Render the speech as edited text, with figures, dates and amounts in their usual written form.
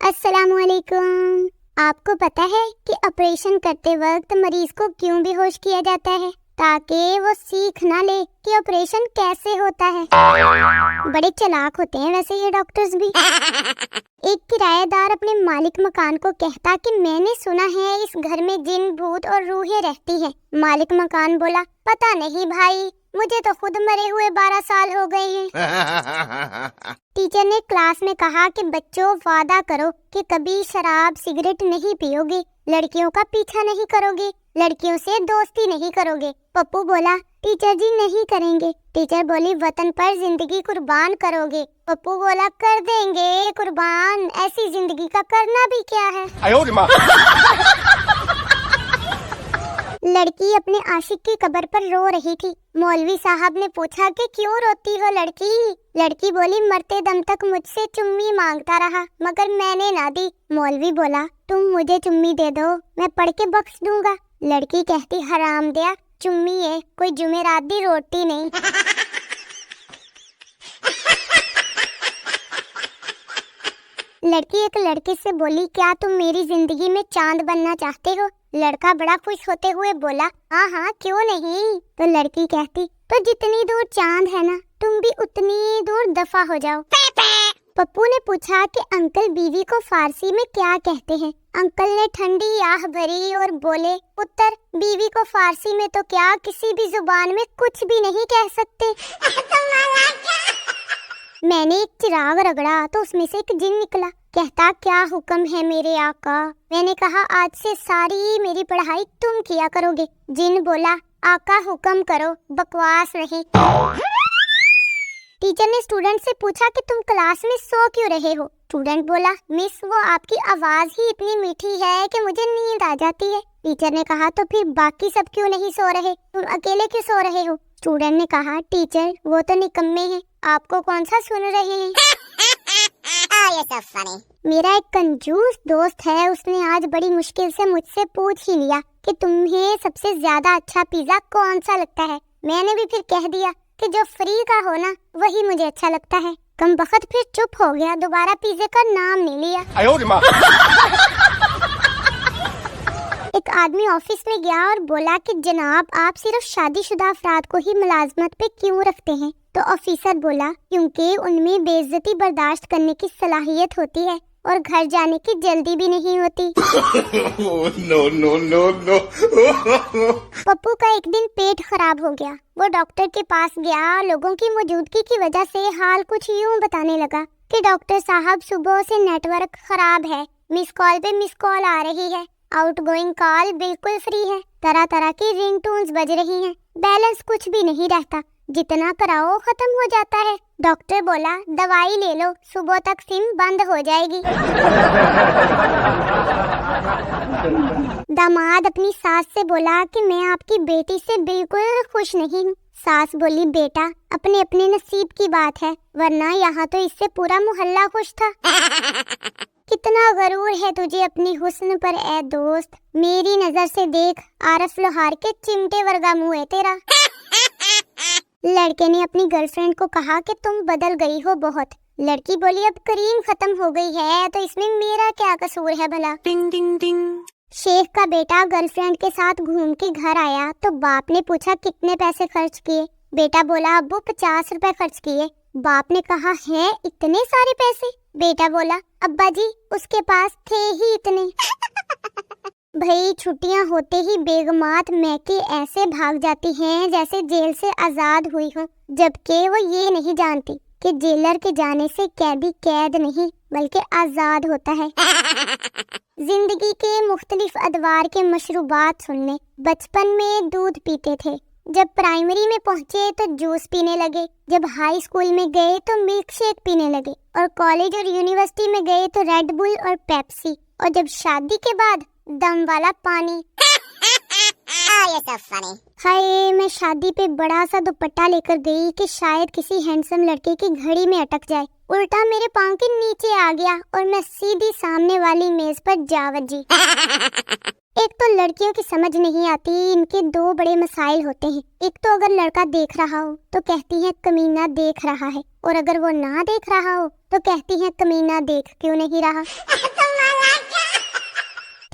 السلام علیکم۔ آپ کو پتہ ہے کہ آپریشن کرتے وقت مریض کو کیوں بے ہوش کیا جاتا ہے؟ تاکہ وہ سیکھ نہ لے کہ آپریشن کیسے ہوتا ہے۔ بڑے چلاک ہوتے ہیں ویسے یہ ڈاکٹرز بھی۔ ایک کرایہ دار اپنے مالک مکان کو کہتا کہ میں نے سنا ہے اس گھر میں جن بھوت اور روحیں رہتی ہیں۔ مالک مکان بولا پتہ نہیں بھائی، مجھے تو خود مرے ہوئے 12 سال ہو گئے ہیں۔ ٹیچر نے کلاس میں کہا کہ بچوں وعدہ کرو کہ کبھی شراب سگریٹ نہیں پیو گے، لڑکیوں کا پیچھا نہیں کرو گے، لڑکیوں سے دوستی نہیں کرو گے۔ پپو بولا ٹیچر جی نہیں کریں گے۔ ٹیچر بولی وطن پر زندگی قربان کرو گے۔ پپو بولا کر دیں گے قربان، ایسی زندگی کا کرنا بھی کیا ہے۔ لڑکی اپنے عاشق کی قبر پر رو رہی تھی۔ مولوی صاحب نے پوچھا کہ کیوں روتی ہو لڑکی؟ لڑکی بولی مرتے دم تک مجھ سے چمی مانگتا رہا مگر میں نے نہ دی۔ مولوی بولا تم مجھے چمی دے دو، میں پڑھ کے بخش دوں گا۔ لڑکی کہتی حرام دیا، چمی ہے کوئی جمعرات دی روٹی نہیں۔ لڑکی ایک لڑکے سے بولی کیا تم میری زندگی میں چاند بننا چاہتے ہو؟ لڑکا بڑا خوش ہوتے ہوئے بولا ہاں ہاں کیوں نہیں۔ تو لڑکی کہتی تو جتنی دور چاند ہے نا تم بھی اتنی دور دفع ہو جاؤ۔ پپو نے پوچھا کہ انکل بیوی کو فارسی میں کیا کہتے ہیں؟ انکل نے ٹھنڈی آہ بھری اور بولے پتر بیوی کو فارسی میں تو کیا کسی بھی زبان میں کچھ بھی نہیں کہہ سکتے۔ میں نے ایک چراغ رگڑا تو اس میں سے ایک جن نکلا، کہتا کیا حکم ہے میرے آقا؟ میں نے کہا آج سے ساری میری پڑھائی تم کیا کرو گے۔ جن بولا آقا حکم کرو، بکواس نہیں۔ ٹیچر نے اسٹوڈنٹ سے پوچھا کہ تم کلاس میں سو کیوں رہے ہو؟ اسٹوڈنٹ بولا مس وہ آپ کی آواز ہی اتنی میٹھی ہے کہ مجھے نیند آ جاتی ہے۔ ٹیچر نے کہا تو پھر باقی سب کیوں نہیں سو رہے، تم اکیلے کیوں سو رہے ہو؟ اسٹوڈنٹ نے کہا ٹیچر وہ تو نکمے ہیں، آپ کو کون سا سن رہے ہیں؟ میرا ایک کنجوس دوست ہے، اس نے آج بڑی مشکل سے مجھ سے پوچھ ہی لیا کہ تمہیں سب سے زیادہ اچھا پیزا کون سا لگتا ہے۔ میں نے بھی پھر کہہ دیا کہ جو فری کا ہو نا وہی مجھے اچھا لگتا ہے۔ کم بخت پھر چپ ہو گیا، دوبارہ پیزے کا نام نہیں لیا۔ ایک آدمی آفس میں گیا اور بولا کہ جناب آپ صرف شادی شدہ افراد کو ہی ملازمت پہ کیوں رکھتے ہیں؟ تو آفیسر بولا کیونکہ ان میں بے عزتی برداشت کرنے کی صلاحیت ہوتی ہے اور گھر جانے کی جلدی بھی نہیں ہوتی۔ پپو کا ایک دن پیٹ خراب ہو گیا، وہ ڈاکٹر کے پاس گیا، لوگوں کی موجودگی کی وجہ سے حال کچھ یوں بتانے لگا کہ ڈاکٹر صاحب صبح سے نیٹ ورک خراب ہے، مس کال پہ مس کال آ رہی ہے، آؤٹ گوئنگ کال بالکل فری ہے، طرح طرح کی رنگ ٹونز بج رہی ہیں، بیلنس کچھ بھی نہیں رہتا، جتنا کراؤ ختم ہو جاتا ہے۔ ڈاکٹر بولا دوائی لے لو، صبح تک سم بند ہو جائے گی۔ داماد اپنی ساس سے بولا کہ میں آپ کی بیٹی سے بالکل خوش نہیں ہوں۔ ساس بولی بیٹا اپنے اپنے نصیب کی بات ہے، ورنہ یہاں تو اس سے پورا محلہ خوش تھا۔ کتنا غرور ہے تجھے اپنی حسن پر اے دوست، میری نظر سے دیکھ عارف لوہار کے چمٹے ورگا منہ ہے تیرا۔ لڑکے نے اپنی گرل فرینڈ کو کہا کہ تم بدل گئی ہو بہت۔ لڑکی بولی اب کریم ختم ہو گئی ہے تو اس میں میرا کیا قصور ہے بھلا۔ ٹنگ ٹنگ ٹنگ۔ شیخ کا بیٹا گرل فرینڈ کے ساتھ گھوم کے گھر آیا تو باپ نے پوچھا کتنے پیسے خرچ کیے؟ بیٹا بولا ابو 50 روپے خرچ کیے۔ باپ نے کہا ہے اتنے سارے پیسے؟ بیٹا بولا ابا جی اس کے پاس تھے ہی اتنے۔ بھئی چھٹیاں ہوتے ہی بیگمات میکے ایسے بھاگ جاتی ہیں جیسے جیل سے آزاد ہوئی ہوں، جبکہ وہ یہ نہیں جانتی کہ جیلر کے جانے سے قیدی قید نہیں بلکہ آزاد ہوتا ہے۔ زندگی کے مختلف ادوار کے مشروبات سننے، بچپن میں دودھ پیتے تھے، جب پرائمری میں پہنچے تو جوس پینے لگے، جب ہائی اسکول میں گئے تو ملک شیک پینے لگے، اور کالج اور یونیورسٹی میں گئے تو ریڈ بل اور پیپسی، اور جب شادی کے بعد دم والا پانی۔ ہائے میں شادی پہ بڑا سا دوپٹہ لے کر گئی کہ شاید کسی ہینڈسم لڑکے کی گھڑی میں اٹک جائے، الٹا میرے پاؤں کے نیچے آ گیا اور میں سیدھی سامنے والی میز پر جا وجی۔ ایک تو لڑکیوں کی سمجھ نہیں آتی، ان کے دو بڑے مسائل ہوتے ہیں، ایک تو اگر لڑکا دیکھ رہا ہو تو کہتی ہیں کمینہ دیکھ رہا ہے، اور اگر وہ نہ دیکھ رہا ہو تو کہتی ہیں کمینہ دیکھ کیوں نہیں رہا۔